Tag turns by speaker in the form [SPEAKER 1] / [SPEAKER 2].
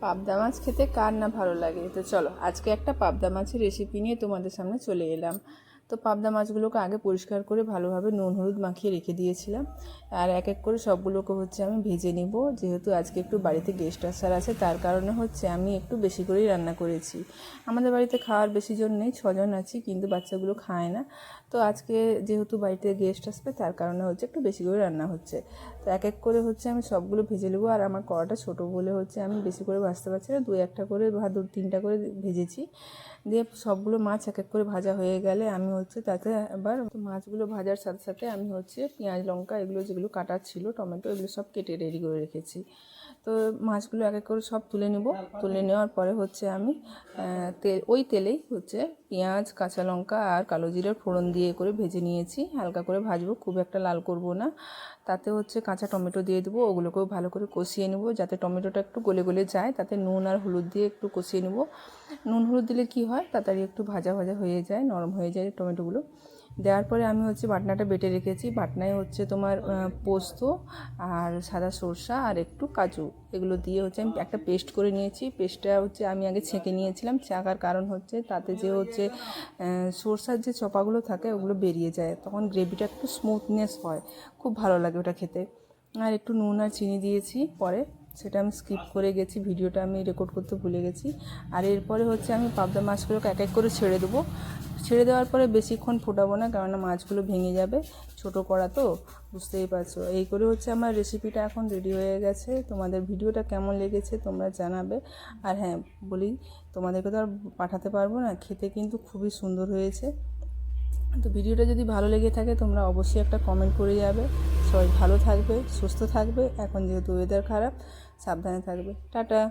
[SPEAKER 1] পাবদা মাছ খেতে কার না ভালো লাগে। তো চলো আজকে একটা পাবদা মাছের রেসিপি নিয়ে তোমাদের সামনে চলে এলাম। তো পাবদা মাছগুলোকে আগে পরিষ্কার করে ভালোভাবে নুন হলুদ মাখিয়ে রেখে দিয়েছিলাম। আর এক এক করে সবগুলোকে আমি ভেজে নিব। যেহেতু আজকে একটু বাড়িতে গেস্ট আসার আছে, তার কারণে আমি একটু বেশি করেই রান্না করেছি। আমাদের বাড়িতে খাওয়ার বেশি জন নেই, 6 জন আছি, কিন্তু বাচ্চাগুলো খায় না। তো আজকে যেহেতু বাড়িতে গেস্ট আসবে, তার কারণে একটু বেশি করে রান্না হচ্ছে। তো এক এক করে আমি সবগুলো ভেজে নেবো। আর আমার কড়াটা ছোটো বলে আমি বেশি করে ভাজতে পারছি না, 2-1টা করে বা 2-3টা করে ভেজেছি। দিয়ে সবগুলো মাছ এক এক করে ভাজা হয়ে গেলে আমি তাতে আবার মাছগুলো ভাজার সাথে সাথে আমি পেঁয়াজ লঙ্কা এগুলো যেগুলো কাটা ছিল, টমেটো এগুলো সব কেটে রেডি করে রেখেছি। তো মাছগুলো এক এক করে সব তুলে নেব। তুলে নেওয়ার পরে আমি ওই তেলেই পেঁয়াজ কাঁচা লঙ্কা আর কালো জিরার ফোড়ন দিয়ে করে ভেজে নিয়েছি। হালকা করে ভাজবো, খুব একটা লাল করব না। তাতে কাঁচা টমেটো দিয়ে দেবো, ওগুলোকেও ভালো করে কষিয়ে নেব যাতে টমেটোটা একটু গলে গলে যায়। তাতে নুন আর হলুদ দিয়ে একটু কষিয়ে নেব। নুন হলুদ দিলে কি হয়, তাড়াতাড়ি একটু ভাজা ভাজা হয়ে যায়, নরম হয়ে যায় টমেটোগুলো। দেওয়ার পরে আমি বাটনাটা বেটে রেখেছি। বাটনায় তোমার পোস্ত আর সাদা সরষা আর একটু কাজু এগুলো দিয়ে আমি একটা পেস্ট করে নিয়েছি। পেস্টটা আমি আগে ছেঁকে নিয়েছিলাম। ছাঁকার কারণ তাতে যে সরষার যে চপাগুলো থাকে ওগুলো বেরিয়ে যায়, তখন গ্রেভিটা একটু স্মুথনেস হয়, খুব ভালো লাগে ওটা খেতে। আর একটু নুন আর চিনি দিয়েছি পরে, সেটা আমি স্কিপ করে গেছি, ভিডিওটা আমি রেকর্ড করতে ভুলে গেছি। আর এরপরে আমি পাবদা মাছগুলোকে এক এক করে ছেড়ে দেবো। ছেড়ে দেওয়ার পরে বেশিক্ষণ ফোটাবো না, কেননা মাছগুলো ভেঙে যাবে, ছোটো কড়া তো, বুঝতেই পারছো। এই করে আমার রেসিপিটা এখন রেডি হয়ে গেছে। তোমাদের ভিডিওটা কেমন লেগেছে তোমরা জানাবে। আর হ্যাঁ বলি, তোমাদেরকে তো আর পাঠাতে পারবো না, খেতে কিন্তু খুবই সুন্দর হয়েছে। তো ভিডিওটা যদি ভালো লেগে থাকে তোমরা অবশ্যই একটা কমেন্ট করে যাবে। সবাই ভালো থাকবে, সুস্থ থাকবে। এখন যেহেতু ওয়েদার খারাপ, সাবধানে থাকবে। টাটা।